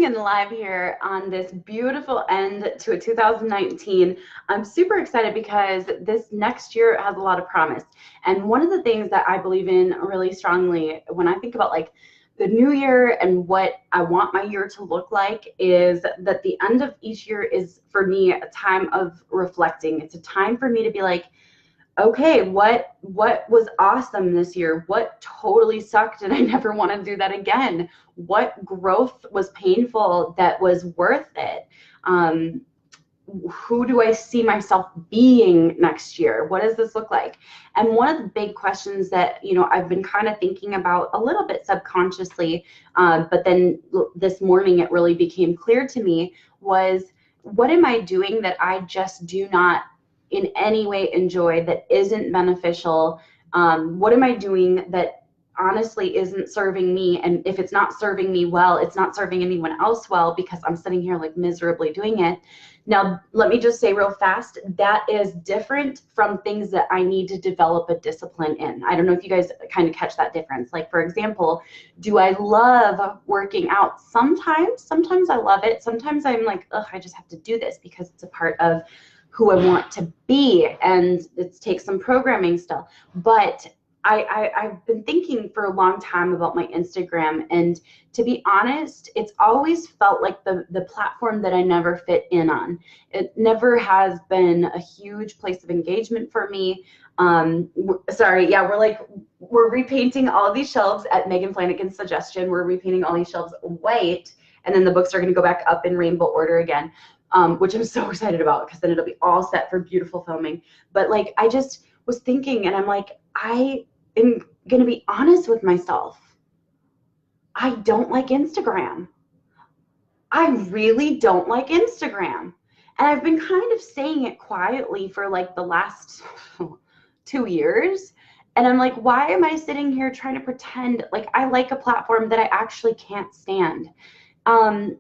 coming in live here on this beautiful end to a 2019. I'm super excited because this next year has a lot of promise. And one of the things that I believe in really strongly when I think about like the new year and what I want my year to look like is that the end of each year is for me a time of reflecting. It's a time for me to be like, okay, what was awesome this year? What totally sucked and I never want to do that again? What growth was painful that was worth it? Who do I see myself being next year? What does this look like? And one of the big questions that, I've been kind of thinking about a little bit subconsciously, but then this morning it really became clear to me was, what am I doing that I just do not in any way enjoy, that isn't beneficial? What am I doing that honestly isn't serving me? And if it's not serving me well, it's not serving anyone else well, because I'm sitting here like miserably doing it. Now, let me just say real fast, that is different from things that I need to develop a discipline in. I don't know if you guys kind of catch that difference. Like, for example, do I love working out? Sometimes I love it. Sometimes I'm like, ugh, I just have to do this because it's a part of who I want to be, and it takes some programming still. But I've been thinking for a long time about my Instagram, and to be honest, it's always felt like the platform that I never fit in on. It never has been a huge place of engagement for me. Sorry, yeah, we're repainting all of these shelves at Megan Flanagan's suggestion. We're repainting all these shelves white, and then the books are going to go back up in rainbow order again. Which I'm so excited about, because then it'll be all set for beautiful filming. But like, I just was thinking, and I'm like, I am going to be honest with myself. I don't like Instagram. I really don't like Instagram. And I've been kind of saying it quietly for like the last 2 years. And I'm like, why am I sitting here trying to pretend like I like a platform that I actually can't stand? And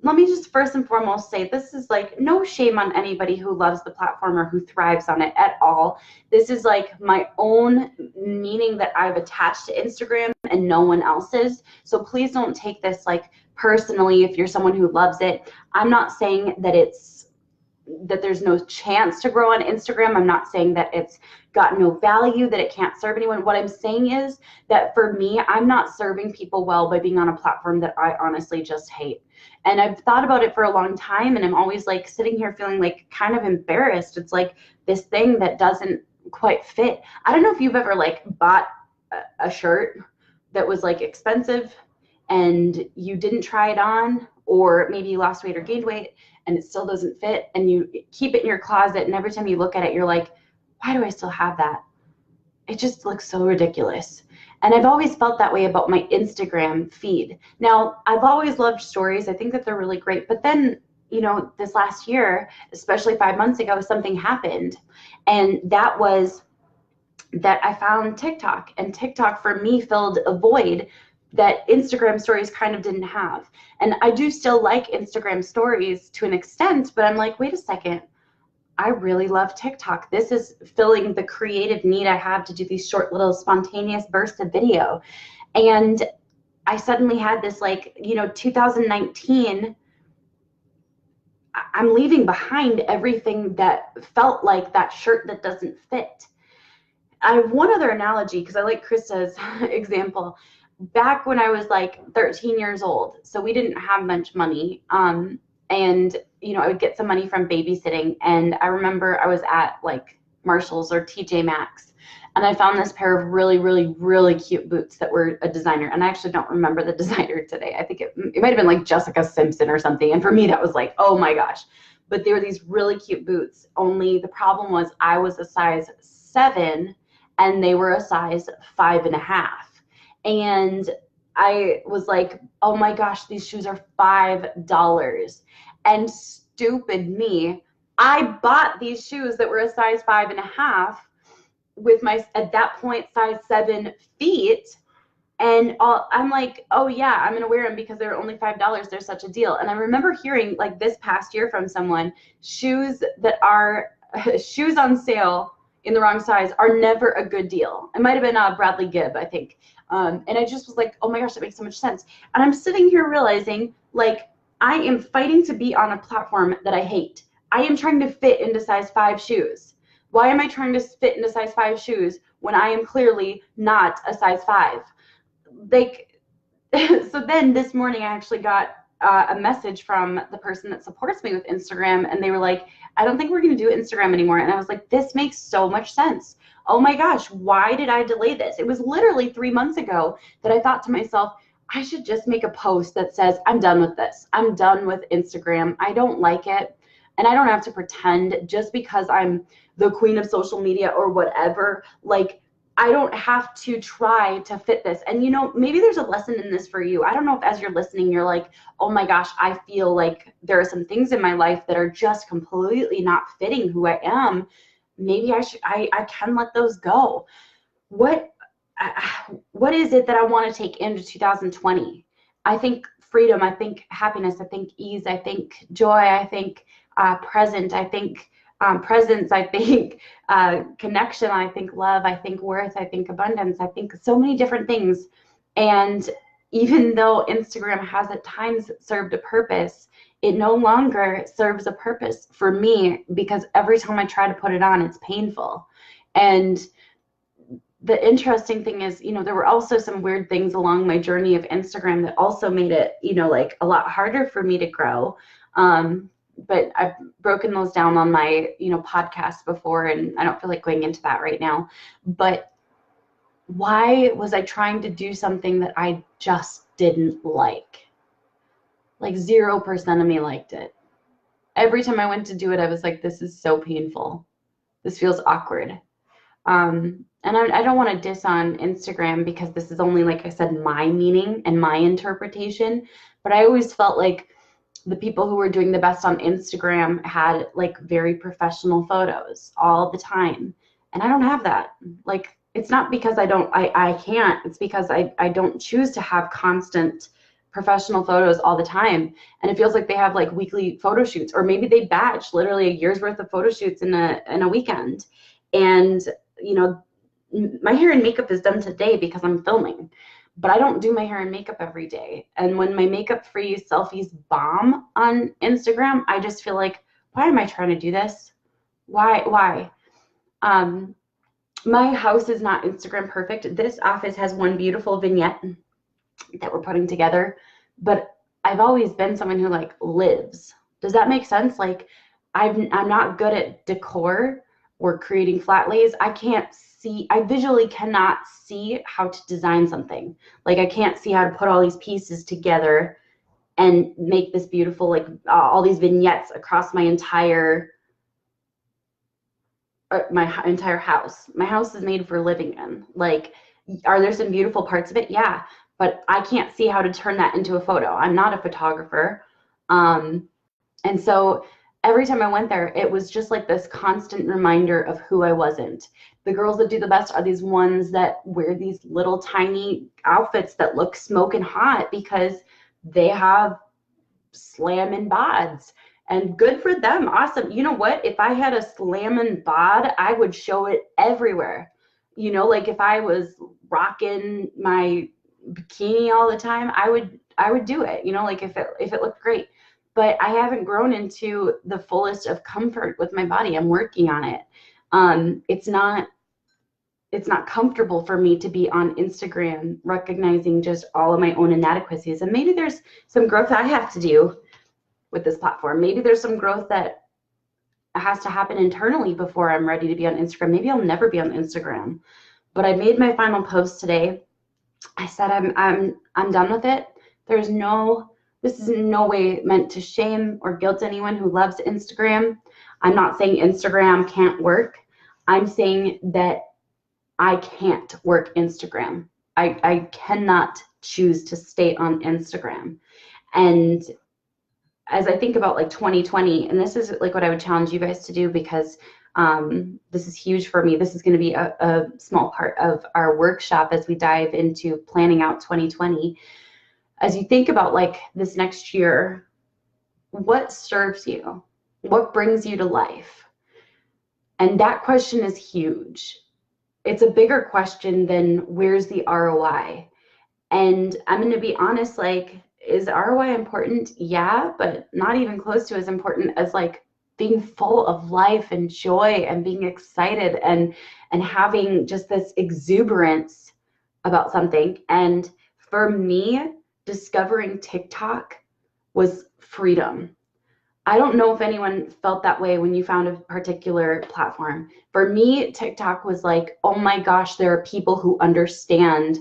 let me just first and foremost say, this is like no shame on anybody who loves the platform or who thrives on it at all. This is like my own meaning that I've attached to Instagram and no one else's. So please don't take this like personally if you're someone who loves it. I'm not saying that there's no chance to grow on Instagram. I'm not saying that it's got no value, that it can't serve anyone. What I'm saying is that for me, I'm not serving people well by being on a platform that I honestly just hate. And I've thought about it for a long time, and I'm always like sitting here feeling like kind of embarrassed. It's like this thing that doesn't quite fit. I don't know if you've ever like bought a shirt that was like expensive and you didn't try it on, or maybe you lost weight or gained weight and it still doesn't fit, and you keep it in your closet, and every time you look at it, you're like, why do I still have that? It just looks so ridiculous. And I've always felt that way about my Instagram feed. Now, I've always loved stories. I think that they're really great. But then, this last year, especially 5 months ago, something happened. And that was that I found TikTok. And TikTok for me filled a void that Instagram stories kind of didn't have. And I do still like Instagram stories to an extent, but I'm like, wait a second. I really love TikTok. This is filling the creative need I have to do these short little spontaneous bursts of video. And I suddenly had this 2019, I'm leaving behind everything that felt like that shirt that doesn't fit. I have one other analogy, because I like Krista's example. Back when I was like 13 years old, so we didn't have much money. And I would get some money from babysitting, and I remember I was at like Marshall's or TJ Maxx, and I found this pair of really, really, really cute boots that were a designer, and I actually don't remember the designer today. I think it might have been like Jessica Simpson or something, and for me that was like, oh my gosh. But they were these really cute boots, only the problem was I was a size 7 and they were a size 5.5, and I was like, oh my gosh, these shoes are $5. And stupid me, I bought these shoes that were a size 5.5 with my, at that point, size 7 feet. And I'm like, oh yeah, I'm going to wear them because they're only $5. They're such a deal. And I remember hearing like this past year from someone, shoes that are shoes on sale in the wrong size are never a good deal. It might have been Bradley Gibb, I think. And I just was like, oh my gosh, that makes so much sense. And I'm sitting here realizing Like, I am fighting to be on a platform that I hate. I am trying to fit into size 5 shoes. Why am I trying to fit into size 5 shoes when I am clearly not a size 5? Like, so then this morning I actually got a message from the person that supports me with Instagram, and they were like, I don't think we're going to do Instagram anymore. And I was like, this makes so much sense. Oh my gosh, why did I delay this? It was literally 3 months ago that I thought to myself, I should just make a post that says, I'm done with this. I'm done with Instagram. I don't like it. And I don't have to pretend just because I'm the queen of social media or whatever. Like, I don't have to try to fit this. And maybe there's a lesson in this for you. I don't know if as you're listening, you're like, oh my gosh, I feel like there are some things in my life that are just completely not fitting who I am. Maybe I can let those go. What is it that I want to take into 2020? I think freedom, I think happiness, I think ease, I think joy, I think present, I think presence, I think connection, I think love, I think worth, I think abundance, I think so many different things. And even though Instagram has at times served a purpose, it no longer serves a purpose for me, because every time I try to put it on, it's painful. And the interesting thing is, there were also some weird things along my journey of Instagram that also made it, like a lot harder for me to grow. But I've broken those down on my, podcast before, and I don't feel like going into that right now. But why was I trying to do something that I just didn't like? Like 0% of me liked it. Every time I went to do it, I was like, this is so painful. This feels awkward. And I don't want to diss on Instagram, because this is only, like I said, my meaning and my interpretation. But I always felt like the people who were doing the best on Instagram had like very professional photos all the time. And I don't have that. Like, it's not because I can't, it's because I don't choose to have constant professional photos all the time. And it feels like they have like weekly photo shoots, or maybe they batch literally a year's worth of photo shoots in a weekend. And, my hair and makeup is done today because I'm filming, but I don't do my hair and makeup every day. And when my makeup-free selfies bomb on Instagram, I just feel like, why am I trying to do this? Why? My house is not Instagram perfect. This office has one beautiful vignette that we're putting together, but I've always been someone who like lives. Does that make sense? Like, I'm not good at decor or creating flat lays. I visually cannot see how to design something. Like, I can't see how to put all these pieces together and make this beautiful, like all these vignettes across my entire house. My house is made for living in. Like, are there some beautiful parts of it? Yeah, but I can't see how to turn that into a photo. I'm not a photographer. And so every time I went there, it was just like this constant reminder of who I wasn't. The girls that do the best are these ones that wear these little tiny outfits that look smoking hot because they have slamming bods. And good for them. Awesome. You know what? If I had a slamming bod, I would show it everywhere. Like if I was rocking my bikini all the time, I would do it. Like if it looked great. But I haven't grown into the fullest of comfort with my body. I'm working on it. It's not comfortable for me to be on Instagram recognizing just all of my own inadequacies. And maybe there's some growth I have to do with this platform. Maybe there's some growth that has to happen internally before I'm ready to be on Instagram. Maybe I'll never be on Instagram. But I made my final post today. I said I'm done with it. This is in no way meant to shame or guilt anyone who loves Instagram. I'm not saying Instagram can't work. I'm saying that I can't work Instagram. I cannot choose to stay on Instagram. And as I think about like 2020, and this is like what I would challenge you guys to do, because this is huge for me. This is going to be a small part of our workshop as we dive into planning out 2020. As you think about like this next year, what serves you? What brings you to life? And that question is huge. It's a bigger question than where's the ROI? And I'm going to be honest, like is ROI important? Yeah, but not even close to as important as like being full of life and joy and being excited and having just this exuberance about something. And for me, discovering TikTok was freedom. I don't know if anyone felt that way when you found a particular platform. For me, TikTok was like, oh my gosh, there are people who understand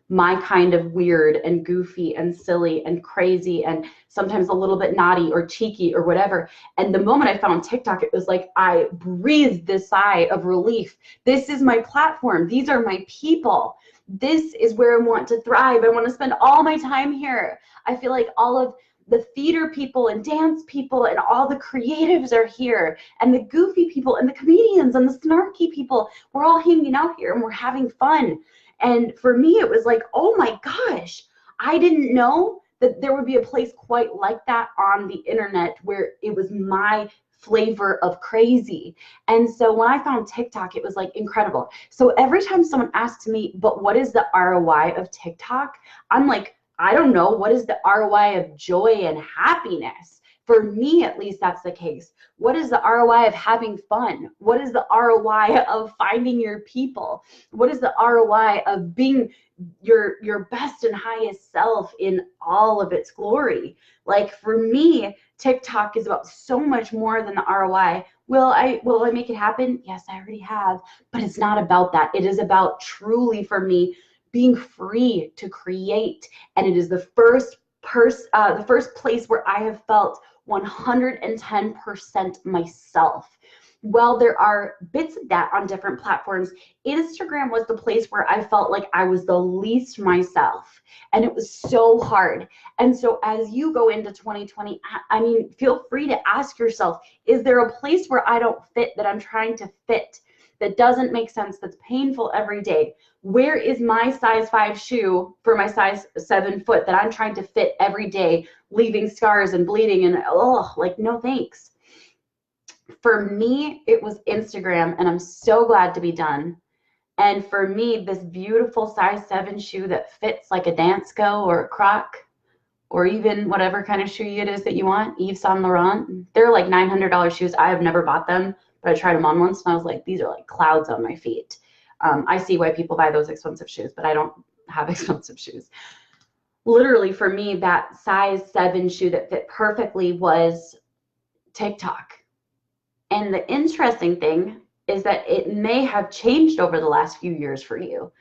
my kind of weird and goofy and silly and crazy and sometimes a little bit naughty or cheeky or whatever. And the moment I found TikTok, it was like I breathed this sigh of relief. This is my platform. These are my people. This is where I want to thrive. I want to spend all my time here. I feel like all of the theater people and dance people and all the creatives are here, and the goofy people and the comedians and the snarky people. We're all hanging out here and we're having fun. And for me, it was like, oh my gosh, I didn't know that there would be a place quite like that on the internet where it was my flavor of crazy. And so when I found TikTok, it was like incredible. So every time someone asks me, but what is the ROI of TikTok? I'm like, I don't know. What is the ROI of joy and happiness? For me, at least, that's the case. What is the ROI of having fun? What is the ROI of finding your people? What is the ROI of being your best and highest self in all of its glory? Like for me, TikTok is about so much more than the ROI. Will I make it happen? Yes, I already have. But it's not about that. It is about truly, for me, being free to create. And it is the first place where I have felt 110% myself. Well, there are bits of that on different platforms. Instagram was the place where I felt like I was the least myself, and it was so hard. And so as you go into 2020, I mean, feel free to ask yourself, is there a place where I don't fit, that I'm trying to fit, that doesn't make sense, that's painful every day? Where is my size 5 shoe for my size 7 foot that I'm trying to fit every day, leaving scars and bleeding and like, no thanks. For me, it was Instagram, and I'm so glad to be done. And for me, this beautiful size 7 shoe that fits like a Dansko or a Croc, or even whatever kind of shoe it is that you want, Yves Saint Laurent. They're like $900 shoes. I have never bought them, but I tried them on once, and I was like, these are like clouds on my feet. I see why people buy those expensive shoes, but I don't have expensive shoes. Literally, for me, that size 7 shoe that fit perfectly was TikTok. And the interesting thing is that it may have changed over the last few years for you.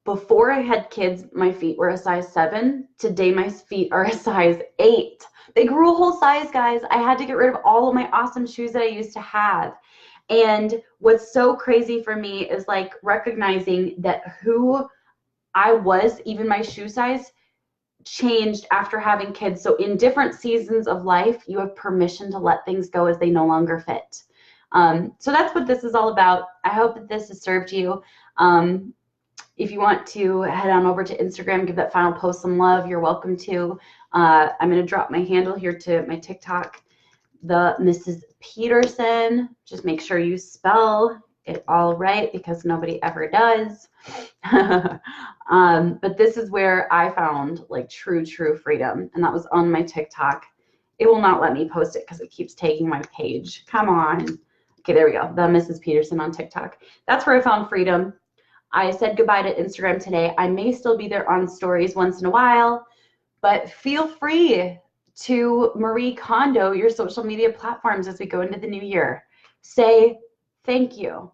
Before I had kids, my feet were a size 7. Today, my feet are a size 8. They grew a whole size, guys. I had to get rid of all of my awesome shoes that I used to have. And what's so crazy for me is like recognizing that who I was, even my shoe size, changed after having kids. So in different seasons of life, you have permission to let things go as they no longer fit. So that's what this is all about. I hope that this has served you. If you want to head on over to Instagram, give that final post some love, you're welcome to. I'm going to drop my handle here to my TikTok, the Mrs. Pedersen. Just make sure you spell it all right, because nobody ever does. But this is where I found like true freedom, and that was on my TikTok. It will not let me post it because it keeps taking my page. Come on. Okay, there we go. The Mrs. Pedersen on TikTok. That's where I found freedom. I said goodbye to Instagram today. I may still be there on stories once in a while, but feel free to Marie Kondo your social media platforms as we go into the new year. Say thank you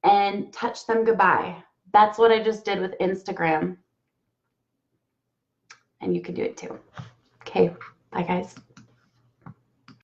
and touch them goodbye. That's what I just did with Instagram. And you can do it too. Okay, bye guys.